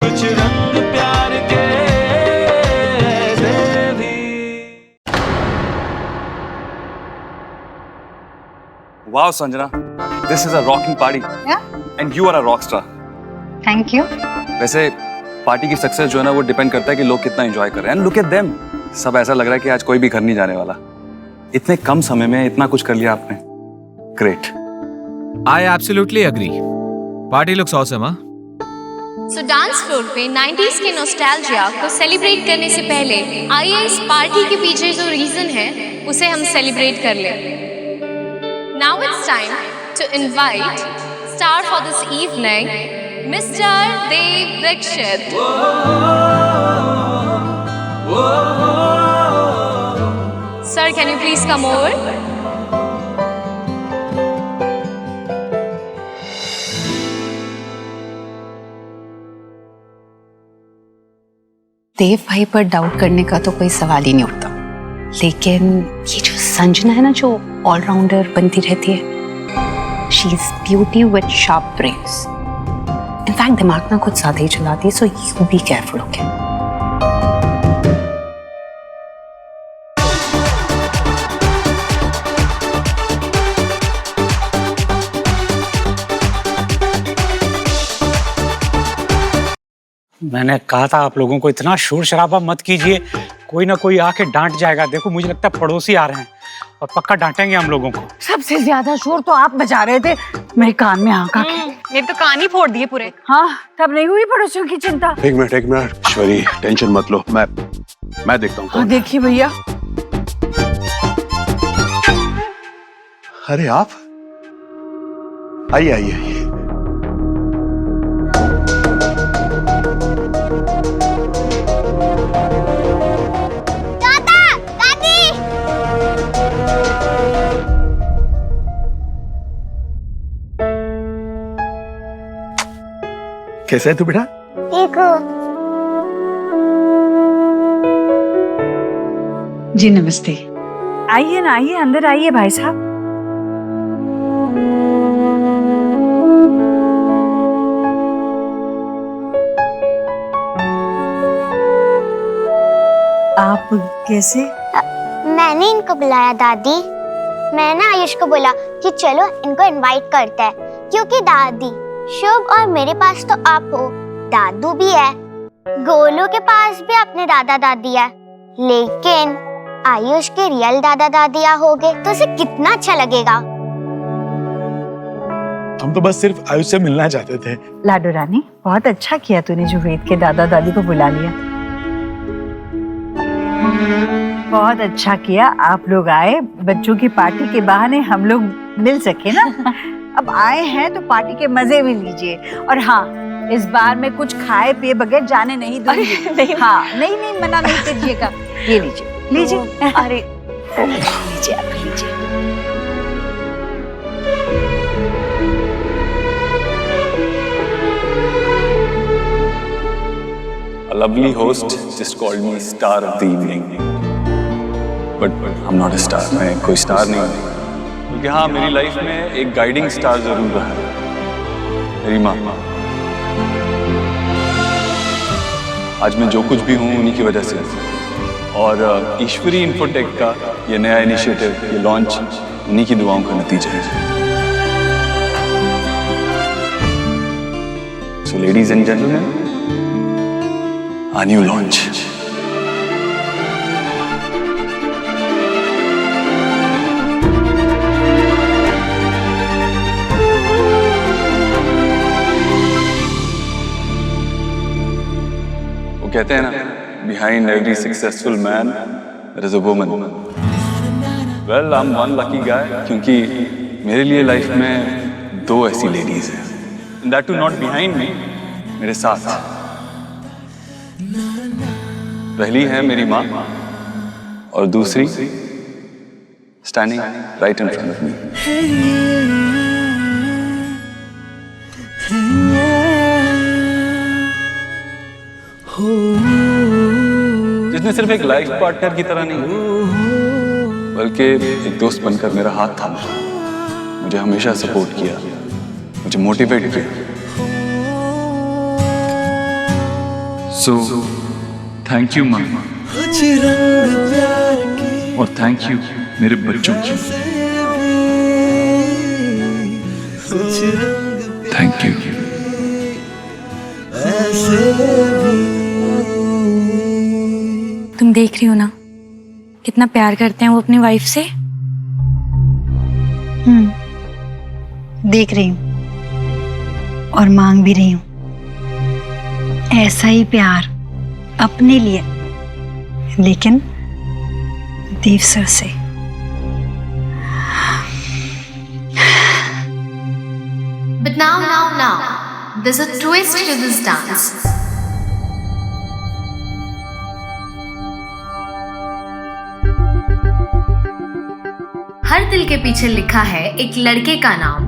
कुछ रंग प्यार के दे भी। Wow, Sanjana, this is a rocking party. Yeah. And you are a rock star. Thank you. वैसे पार्टी की सक्सेस जो है ना वो डिपेंड करता है कि लोग कितना एंजॉय कर रहे हैं। एंड लुक एट देम, सब ऐसा लग रहा है कि आज कोई भी घर नहीं जाने वाला। इतने कम समय में इतना कुछ कर लिया आपने। Great. I absolutely agree. Party looks awesome, huh? So dance floor पे 90s के नॉस्टैल्जिया को सेलिब्रेट करने से पहले आइए इस पार्टी के पीछे जो रीजन है उसे हम सेलिब्रेट कर लें। Now it's time to invite star for this evening mister Dev Dikshit. Sir, can you please come over? Dev भाई पर डाउट करने का तो कोई सवाल ही नहीं उठता, लेकिन ये जो संजना है ना, जो ऑलराउंडर बनती रहती है, she is beauty with sharp brains. In fact दिमाग ना कुछ ज्यादा ही चलाती है, so you be careful, okay? मैंने कहा था आप लोगों को इतना शोर शराबा मत कीजिए, कोई ना कोई आके डांट जाएगा। देखो मुझे लगता है पड़ोसी आ रहे हैं और पक्का डांटेंगे हम लोगों को। सबसे ज्यादा शोर तो आप बजा रहे थे मेरे कान में आका के। मेरे तो कान ही फोड़ दिए पूरे। हाँ, तब नहीं हुई पड़ोसियों की चिंता। एक मिनट ईश्वरी, टेंशन मत लो, मैं देखता हूँ। हाँ, देखिए भैया। अरे आप आइए आइए आइए। कैसा है तू बेटा? ठीक हो? जी नमस्ते। आइए ना, आइए अंदर आइए भाई साहब। आप कैसे? मैंने इनको बुलाया दादी। मैंने आयुष को बोला कि चलो इनको इनवाइट करते हैं, क्योंकि दादी शुभ और मेरे पास तो आप हो, दादू भी है, गोलू के पास भी अपने दादा दादी है, लेकिन आयुष के रियल दादा दादिया हो गए तो उसे कितना अच्छा लगेगा। हम तो बस सिर्फ आयुष से मिलना चाहते थे। लाडो रानी, बहुत अच्छा किया तूने जो वेद के दादा दादी को बुला लिया। बहुत अच्छा किया आप लोग आए, बच्चों की पार्टी के बहाने हम लोग मिल सके ना। अब आए हैं तो पार्टी के मजे भी लीजिए, और हाँ, इस बार मैं कुछ खाए पिए बगैर जाने नहीं दूंगी। नहीं, हाँ, नहीं मना नहीं कीजिएगा। ये लीजिए लीजिए। अरे लीजिए, आप लीजिए। A lovely host just called me star of the evening. But I'm not a star. मैं कोई स्टार नहीं हूँ। क्योंकि हाँ, मेरी लाइफ में एक गाइडिंग स्टार जरूर रहा है, मेरी माँ। आज मैं जो कुछ भी हूँ उन्हीं की वजह से, और ईश्वरी इन्फोटेक का ये नया इनिशिएटिव, ये लॉन्च उन्हीं की दुआओं का नतीजा है। So ladies and gentlemen, our new launch. कहते हैं ना, behind every successful man there is a woman. Well, I'm one lucky guy, क्योंकि मेरे लिए लाइफ में दो ऐसी लेडीज हैं, and that too not behind me, मेरे साथ। पहली है मेरी माँ और दूसरी standing right in front of me. जिसने सिर्फ एक लाइफ पार्टनर की तरह नहीं, बल्कि एक दोस्त बनकर मेरा हाथ थामा, मुझे हमेशा सपोर्ट किया, मुझे मोटिवेट किया। सो थैंक यू माँ, और थैंक यू मेरे बच्चों की। Thank you. तुम देख रही हो ना कितना प्यार करते हैं वो अपनी वाइफ से। देख रही हूँ और मांग भी रही हूँ ऐसा ही प्यार अपने लिए, लेकिन देव सर से। But now, there's a twist to this dance. हर दिल के पीछे लिखा है एक लड़के का नाम,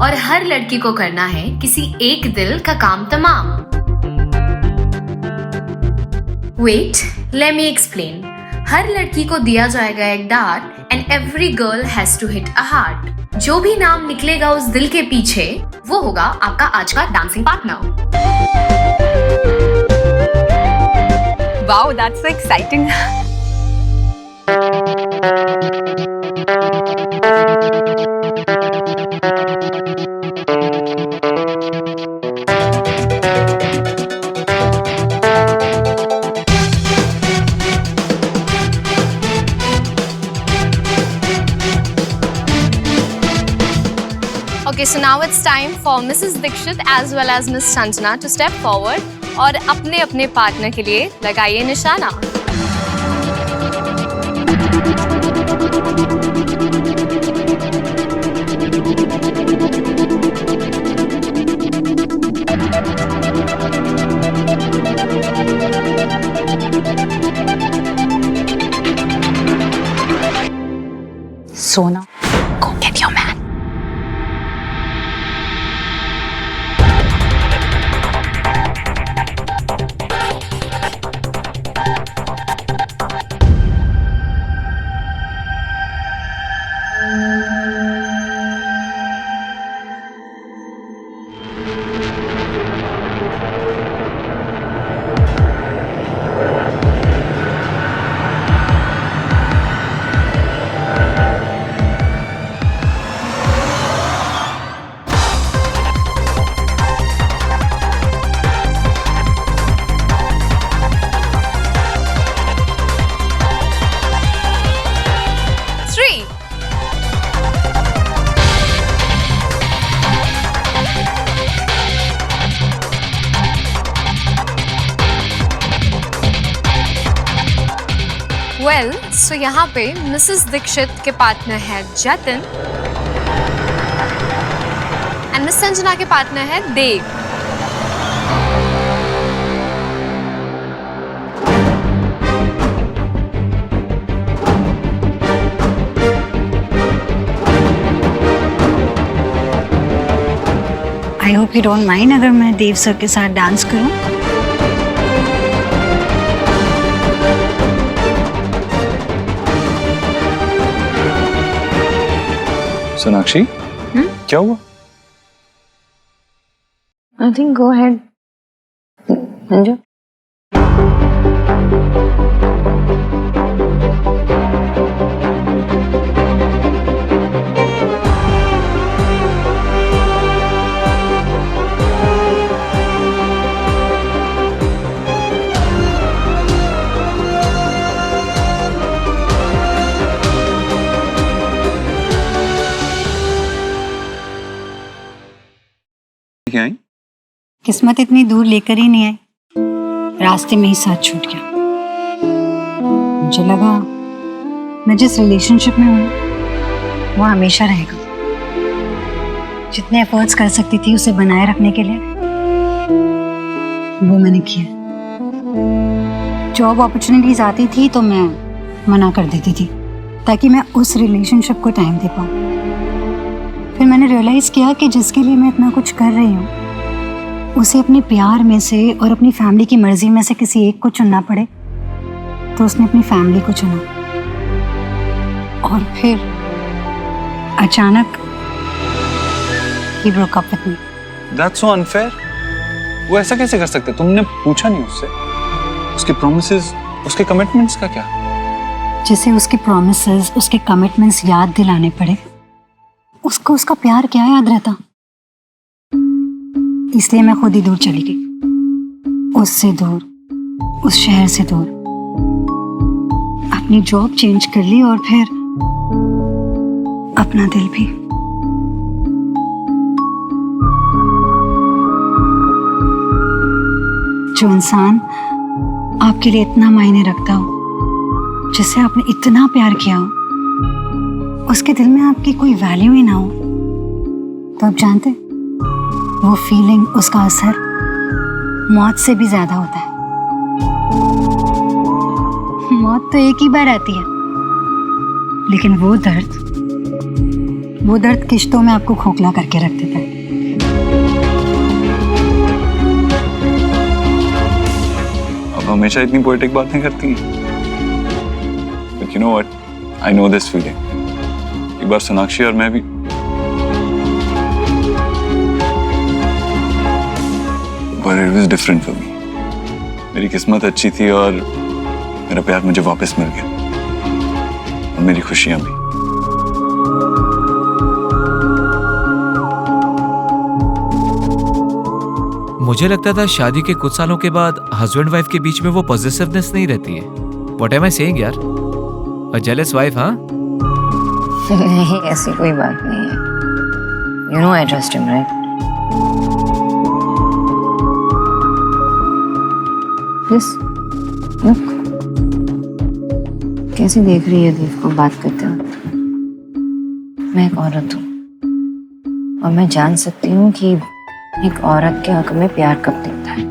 और हर लड़की को करना है किसी एक दिल का काम तमाम। Wait, let me explain. हर लड़की को दिया जाएगा एक dart and every girl has to hit a heart. जो भी नाम निकलेगा उस दिल के पीछे वो होगा आपका आज का dancing partner. Wow, that's so exciting. Okay, so now it's time for Mrs. Dikshit as well as Miss Sanjana to step forward और अपने अपने पार्टनर के लिए लगाइए निशाना। Sona, go get your man. Well so यहाँ पे मिसेस दीक्षित के पार्टनर है जतिन एंड मिस संजना के पार्टनर है Dev. I hope you don't mind अगर मैं देव सर के साथ डांस करूं। सोनाक्षी, क्या हुआ? I think go ahead. Enjoy. क्या आई? किस्मत इतनी दूर लेकर ही नहीं आई, रास्ते में ही साथ छूट गया। मुझे लगा मैं जिस रिलेशनशिप में हूँ वो हमेशा रहेगा। जितने एफर्ट्स कर सकती थी उसे बनाए रखने के लिए वो मैंने किया। जॉब अपॉर्चुनिटीज आती थी तो मैं मना कर देती थी ताकि मैं उस रिलेशनशिप को टाइम दे पाऊँ। फिर मैंने रियलाइज किया कि जिसके लिए मैं इतना कुछ कर रही हूँ उसे अपने प्यार में से और अपनी फैमिली की मर्जी में से किसी एक को चुनना पड़े तो उसने अपनी फैमिली को चुना। और फिर अचानक he broke up with me. That's so unfair. वो ऐसा कैसे कर सकते? तुमने पूछा नहीं उससे? उसके प्रॉमिसेस, उसके कमिटमेंट्स का क्या? जिसे उसके प्रॉमिसेस, उसके कमिटमेंट्स याद दिलाने पड़े, उसको उसका प्यार क्या याद रहता? इसलिए मैं खुद ही दूर चली गई, उससे दूर, उस शहर से दूर। अपनी जॉब चेंज कर ली और फिर अपना दिल भी। जो इंसान आपके लिए इतना मायने रखता हो, जिसे आपने इतना प्यार किया हो, उसके दिल में आपकी कोई वैल्यू ही ना हो, तो आप जानते, वो फीलिंग, उसका असर मौत से भी ज्यादा होता है। मौत तो एक ही बार आती है, लेकिन वो दर्द किश्तों में आपको खोखला करके रख देता है। अब हमेशा इतनी पोएटिक बातें करती हैं। But you know what? I know this feeling. एक बार सोनाक्षी और मैं भी But it was different for me. मेरी किस्मत अच्छी थी और मेरा प्यार मुझे वापस मिल गया और मेरी खुशियां भी। मुझे लगता था शादी के कुछ सालों के बाद हस्बैंड वाइफ के बीच में वो पॉजिटिवनेस नहीं रहती है। व्हाट एम आई सेइंग यार? अ जेलस वाइफ, हाँ? नहीं, ऐसी कोई बात नहीं है। You know I trust him, right? Yes, look कैसे देख रही है देव को बात करते वक्त। मैं एक औरत हूँ और मैं जान सकती हूँ कि एक औरत के हक में प्यार कब दिखता है।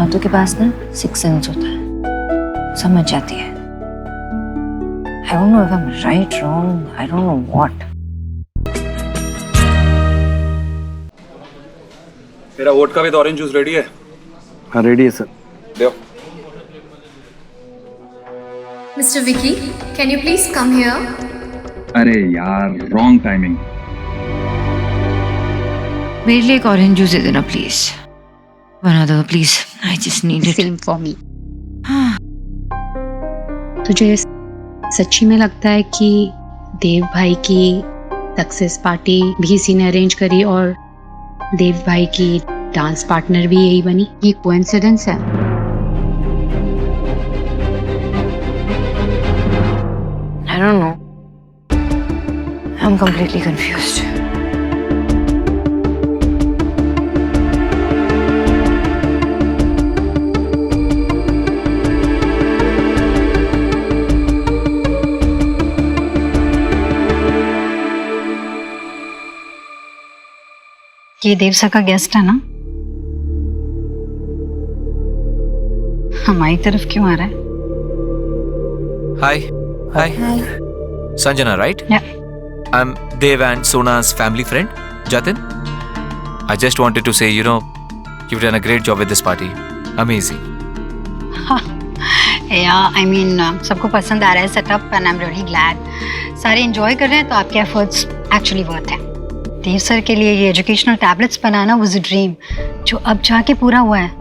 औरतों के पास ना सिक्स सेंस होता है, समझ जाती है। I don't know if I'm right, wrong, I don't know what. मेरा वोट का भी तो ऑरेंज जूस रेडी है। हाँ रेडी है सर। दो। Mr. Vicky, can you please come here? अरे यार, रॉन्ग टाइमिंग। मेरे लिए एक ऑरेंज जूस दे देना प्लीज। बना दो please, I just need it. Same for me. तुझे सच्ची में लगता है कि देव भाई की सक्सेस पार्टी भी इसी ने अरेंज करी और देव भाई की डांस पार्टनर भी यही बनी? ये कोइंसिडेंस है? I don't know. I'm completely confused. ये देव सर का गेस्ट है ना? हमारी तरफ क्यों आ रहा है? Hi hi Sanjana, right? Yeah. I'm Dev and Sona's family friend, Jatin. I just wanted to say, you know, you've done a great job with this party. Amazing. Yeah, I mean, सबको पसंद आ रहा है setup and I'm really glad. सारे enjoy कर रहे हैं तो आपके efforts actually worth है। देव सर के लिए ये educational tablets banana was a dream, जो अब जाके पूरा हुआ है।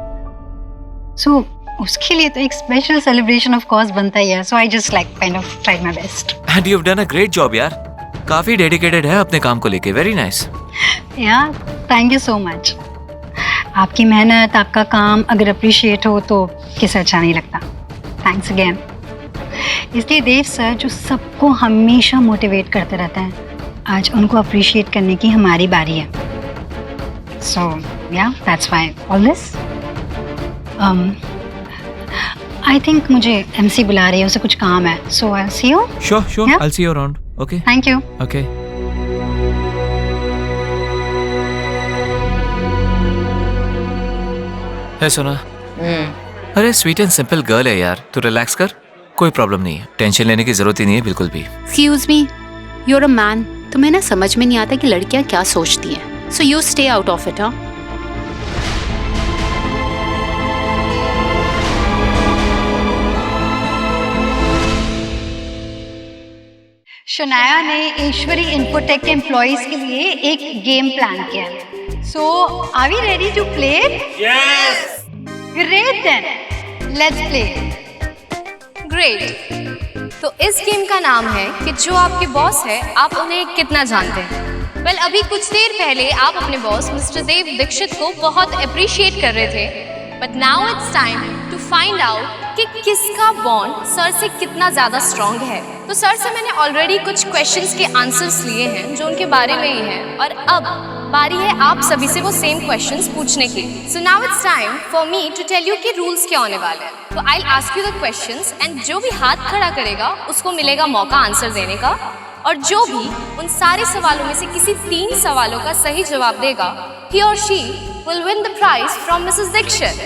So उसके लिए तो एक स्पेशल सेलिब्रेशन ऑफ कोर्स बनता ही है। So I just like kind of tried my best. And you've done a great job, यार। काफी डेडिकेटेड है अपने काम को लेके। Very nice. Yeah, thank you so much. आपकी मेहनत, आपका काम अगर अप्रिशिएट हो तो किसे अच्छा नहीं लगता। Thanks again. इसलिए देव सर जो सबको हमेशा मोटिवेट करते रहते हैं, आज उनको अप्रिशिएट करने की हमारी बारी है। So yeah that's why all this. I think मुझे एमसी बुला रही है, उसे कुछ काम है। So I see you. Sure, I'll see you around. Okay. Thank you. Okay. है सोना, अरे स्वीट एंड सिंपल गर्ल है यार, तू रिलैक्स कर, कोई प्रॉब्लम नहीं है, टेंशन लेने की जरूरत ही नहीं है बिल्कुल भी। Excuse me, you are a man, तुम्हें ना समझ में नहीं आता कि लड़कियां क्या सोचती हैं, so you stay out of it. हाँ, शनाया ने ईश्वरी इन्फोटेक के एम्प्लॉयज के लिए एक गेम प्लान किया है। So, are we ready to play? Yes! Great then. Let's play. Great. तो इस गेम का नाम है कि जो आपके बॉस है आप उन्हें कितना जानते हैं। वेल, अभी कुछ देर पहले आप अपने बॉस मिस्टर देव दीक्षित को बहुत अप्रिशिएट कर रहे थे, but now it's time to find out कि किसका बॉन्ड सर से कितना ज्यादा स्ट्रॉन्ग है। तो सर से मैंने ऑलरेडी कुछ क्वेश्चंस के आंसर्स लिए हैं जो उनके बारे में ही हैं, और अब बारी है आप सभी से वो सेम क्वेश्चंस पूछने की। So now it's time for me to tell you कि रूल्स क्या होने वाले हैं। तो I will ask you the questions and जो भी हाथ खड़ा करेगा उसको मिलेगा मौका आंसर देने का, और जो भी उन सारे सवालों में से किसी 3 सवालों का सही जवाब देगा, he or she will win the prize from Mrs. Dixit.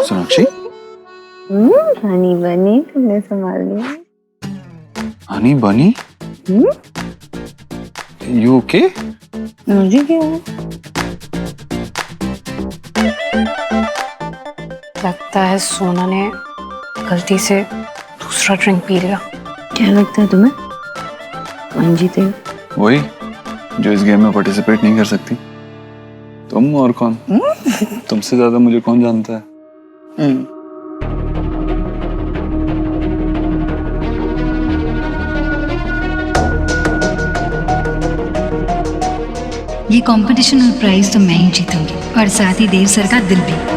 Sonakshi, Honey बनी, तुमने संभाल लिया। हनी बनी, यू ओके? मुझे क्या हुआ? लगता है सोना ने गलती से दूसरा ड्रिंक पी लिया। क्या लगता है तुम्हें? कौन जीते? वही जो इस गेम में पार्टिसिपेट नहीं कर सकती। तुम और कौन? तुमसे ज्यादा मुझे कौन जानता है? ये कंपटीशन और प्राइज तो मैं ही जीतूंगी, और साथ ही देव सर का दिल भी।